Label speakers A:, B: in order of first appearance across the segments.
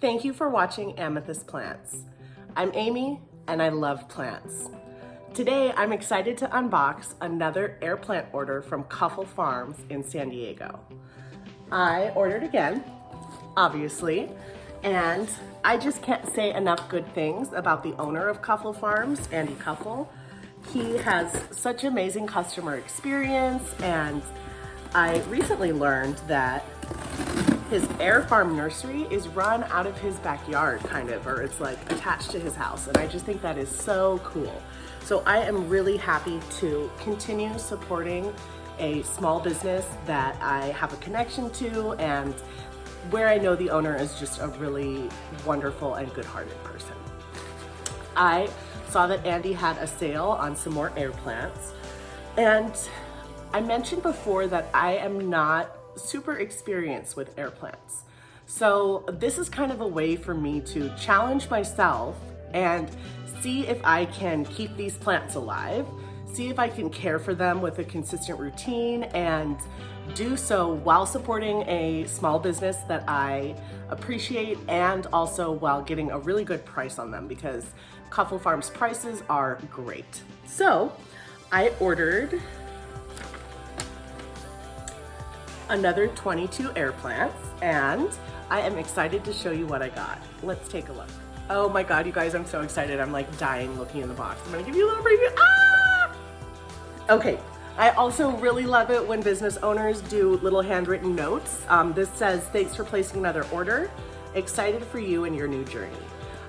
A: Thank you for watching Amethyst Plants. I'm Amy and I love plants. Today I'm excited to unbox another air plant order from Cuffel Farms in San Diego. I ordered again, obviously, and I just can't say enough good things about the owner of Cuffel Farms, Andy Cuffel. He has such amazing customer experience, and I recently learned that his air farm nursery is run out of his backyard, kind of, or it's like attached to his house, and I just think that is so cool. So I am really happy to continue supporting a small business that I have a connection to and where I know the owner is just a really wonderful and good-hearted person. I saw that Andy had a sale on some more air plants, and I mentioned before that I am not super experienced with air plants. So this is kind of a way for me to challenge myself and see if I can keep these plants alive, see if I can care for them with a consistent routine, and do so while supporting a small business that I appreciate and also while getting a really good price on them, because Cuffel Farms prices are great. So I ordered another 22 air plants, and I am excited to show you what I got. Let's take a look. Oh my God, you guys, I'm so excited. I'm like dying looking in the box. I'm gonna give you a little preview. Ah! Okay, I also really love it when business owners do little handwritten notes. This says, "Thanks for placing another order. Excited for you and your new journey."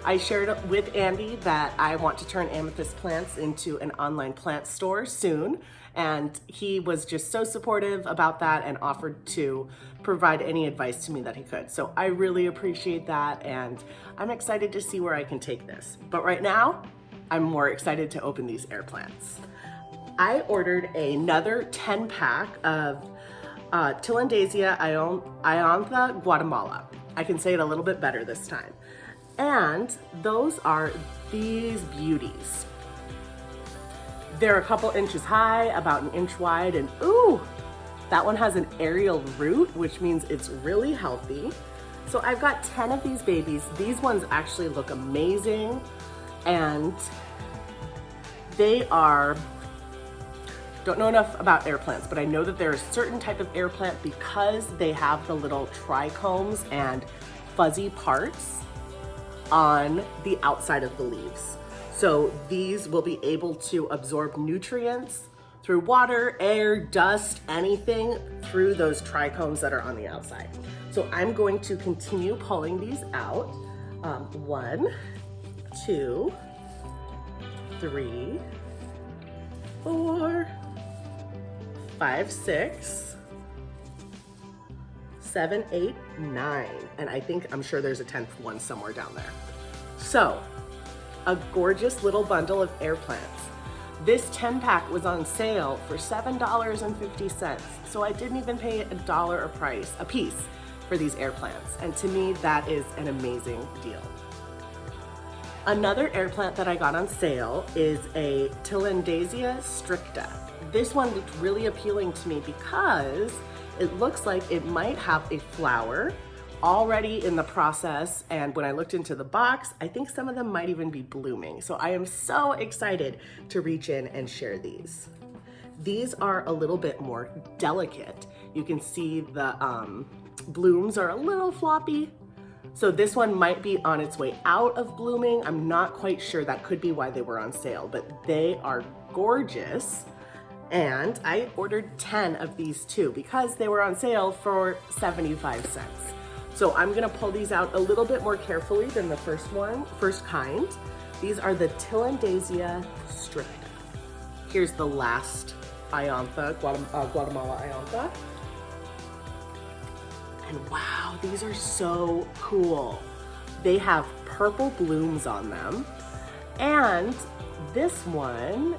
A: I shared with Andy that I want to turn Amethyst Plants into an online plant store soon, and he was just so supportive about that and offered to provide any advice to me that he could. So I really appreciate that, and I'm excited to see where I can take this. But right now, I'm more excited to open these air plants. I ordered another 10-pack of Tilandasia Iontha Guatemala. I can say it a little bit better this time. And those are these beauties. They're a couple inches high, about an inch wide, and ooh, that one has an aerial root, which means it's really healthy. So I've got 10 of these babies. These ones actually look amazing, and they are, don't know enough about air plants, but I know that they're a certain type of air plant because they have the little trichomes and fuzzy parts on the outside of the leaves. So these will be able to absorb nutrients through water, air, dust, anything through those trichomes that are on the outside. So I'm going to continue pulling these out. 1, 2, 3, 4, 5, 6, 7, 8, 9. And I'm sure there's a 10th one somewhere down there. So, a gorgeous little bundle of air plants. This 10-pack was on sale for $7.50. So I didn't even pay $1 a piece for these air plants. And to me, that is an amazing deal. Another air plant that I got on sale is a Tilandasia stricta. This one looked really appealing to me because it looks like it might have a flower already in the process, and when I looked into the box, I think some of them might even be blooming. So I am so excited to reach in and share these. These are a little bit more delicate. You can see the blooms are a little floppy. So this one might be on its way out of blooming. I'm not quite sure. That could be why they were on sale, but they are gorgeous. And I ordered 10 of these too because they were on sale for 75 cents. So I'm gonna pull these out a little bit more carefully than the first kind. These are the Tilandasia stricta. Here's the last Iontha, Guatemala Iontha. And wow, these are so cool. They have purple blooms on them. And this one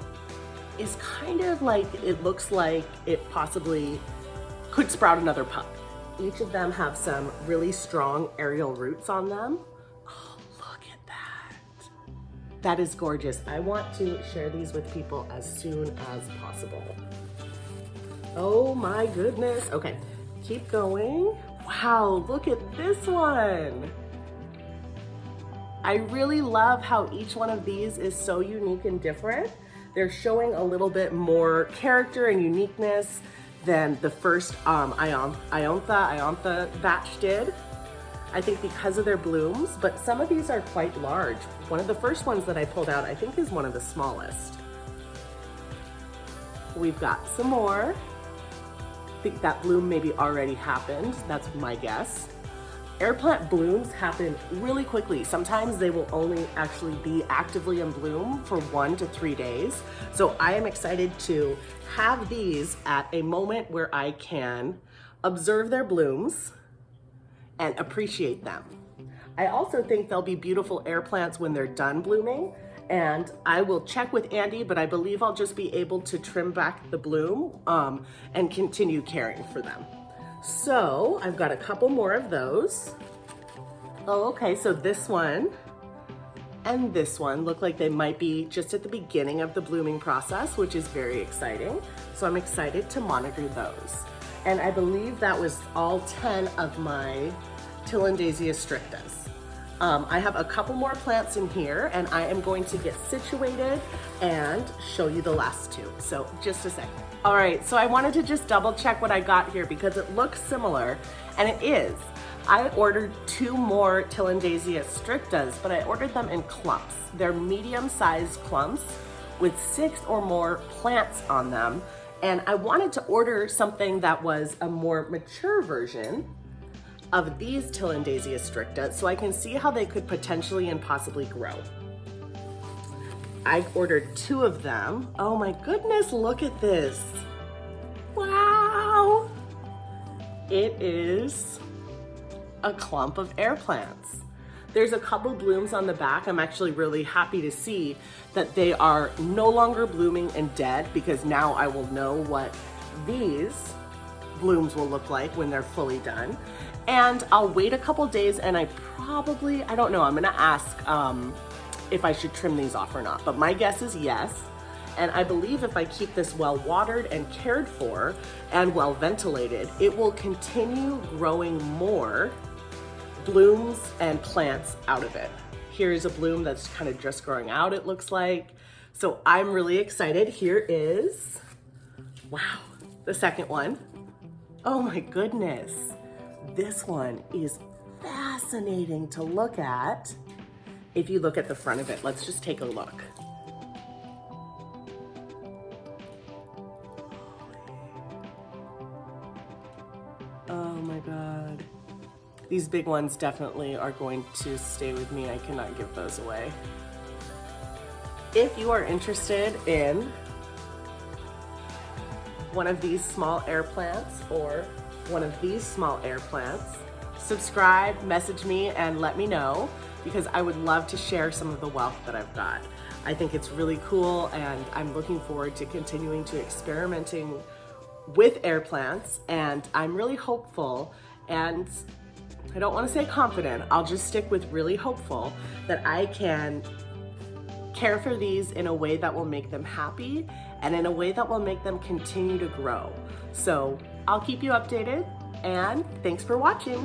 A: is kind of like, it looks like it possibly could sprout another pup. Each of them have some really strong aerial roots on them. Oh, look at that. That is gorgeous. I want to share these with people as soon as possible. Oh my goodness. Okay, keep going. Wow, look at this one. I really love how each one of these is so unique and different. They're showing a little bit more character and uniqueness than the first Iontha batch did. I think because of their blooms, but some of these are quite large. One of the first ones that I pulled out, I think, is one of the smallest. We've got some more. I think that bloom maybe already happened. That's my guess. Airplant blooms happen really quickly. Sometimes they will only actually be actively in bloom for 1 to 3 days. So I am excited to have these at a moment where I can observe their blooms and appreciate them. I also think they'll be beautiful air plants when they're done blooming, and I will check with Andy, but I believe I'll just be able to trim back the bloom and continue caring for them. So I've got a couple more of those. Oh, okay, so this one and this one look like they might be just at the beginning of the blooming process, which is very exciting. So I'm excited to monitor those. And I believe that was all 10 of my Tillandsia strictas. I have a couple more plants in here, and I am going to get situated and show you the last two. So just a second. All right, so I wanted to just double check what I got here because it looks similar, and it is. I ordered 2 more Tillandsia strictas, but I ordered them in clumps. They're medium-sized clumps with 6 or more plants on them. And I wanted to order something that was a more mature version of these Tillandsia stricta so I can see how they could potentially and possibly grow. I ordered 2 of them. Oh my goodness, look at this. Wow. It is a clump of air plants. There's a couple blooms on the back. I'm actually really happy to see that they are no longer blooming and dead, because now I will know what these blooms will look like when they're fully done. And I'll wait a couple days, and I don't know, I'm gonna ask if I should trim these off or not, but my guess is yes. And I believe if I keep this well watered and cared for and well ventilated, it will continue growing more blooms and plants out of it. Here's a bloom that's kind of just growing out, it looks like. So I'm really excited. Here is, wow, the second one. Oh my goodness. This one is fascinating to look at. If you look at the front of it, let's just take a look. Oh my God. These big ones definitely are going to stay with me. I cannot give those away. If you are interested in one of these small air plants or one of these small air plants, subscribe, message me, and let me know, because I would love to share some of the wealth that I've got. I think it's really cool, and I'm looking forward to continuing to experimenting with air plants, and I'm really hopeful, and I don't want to say confident, I'll just stick with really hopeful that I can care for these in a way that will make them happy and in a way that will make them continue to grow. So I'll keep you updated, and thanks for watching.